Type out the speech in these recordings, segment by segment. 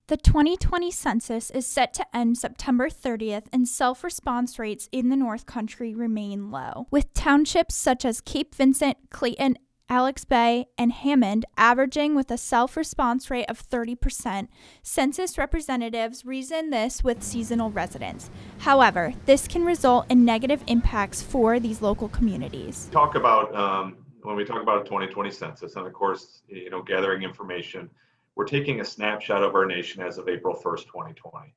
The 2020 census is set to end September 30th, and self-response rates in the North Country remain low, with townships such as Cape Vincent, Clayton, Alex Bay, and Hammond averaging with a self-response rate of 30%. Census representatives reason this with seasonal residents. However, this can result in negative impacts for these local communities. When we talk about a 2020 census, and of course, gathering information, we're taking a snapshot of our nation as of April 1st, 2020.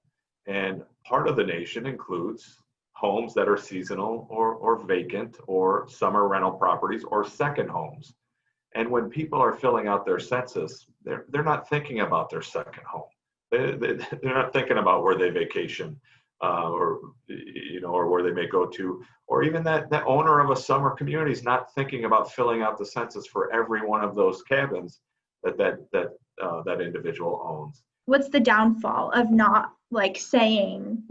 And part of the nation includes homes that are seasonal or vacant or summer rental properties or second homes. And when people are filling out their census, they're not thinking about their second home. They're not thinking about where they vacation or where they may go to, or even that owner of a summer community is not thinking about filling out the census for every one of those cabins that individual owns. What's the downfall of not saying,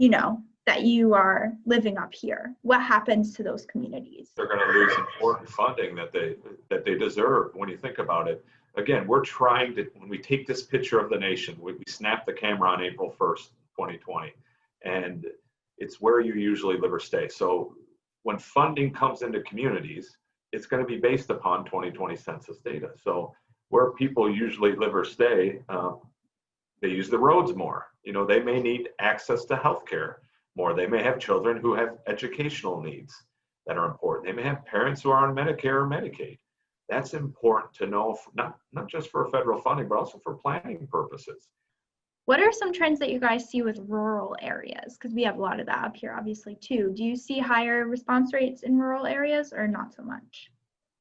that you are living up here? What happens to those communities? They're going to lose important funding that they deserve. When you think about it, again, we're trying to, when we take this picture of the nation, we snap the camera on April 1st, 2020, and it's where you usually live or stay. So when funding comes into communities, it's going to be based upon 2020 census data. So where people usually live or stay, they use the roads more. They may need access to healthcare more. They may have children who have educational needs that are important. They may have parents who are on Medicare or Medicaid. That's important to know, not just for federal funding, but also for planning purposes. What are some trends that you guys see with rural areas? Because we have a lot of that up here, obviously, too. Do you see higher response rates in rural areas or not so much?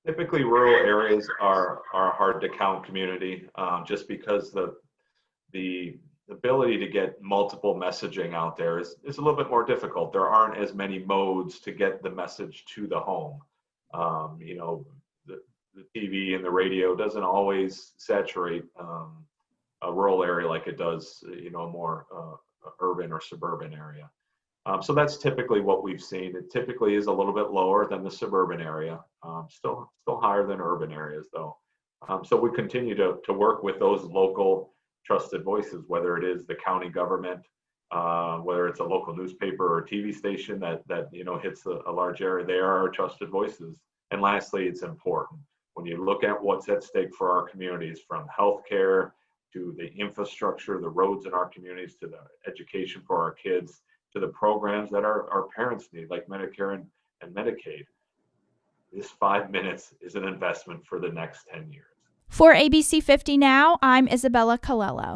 Typically, rural areas are a hard to count community, just because the ability to get multiple messaging out there is a little bit more difficult. There aren't as many modes to get the message to the home. The TV and the radio doesn't always saturate a rural area like it does, more urban or suburban area. So that's typically what we've seen. It typically is a little bit lower than the suburban area, still higher than urban areas though. So we continue to work with those local trusted voices, whether it is the county government, whether it's a local newspaper or TV station that hits a large area. They are our trusted voices. And lastly, it's important when you look at what's at stake for our communities, from healthcare to the infrastructure, the roads in our communities, to the education for our kids, to the programs that our parents need, like Medicare and Medicaid. This 5 minutes is an investment for the next 10 years. For ABC 50 Now, I'm Isabella Colello.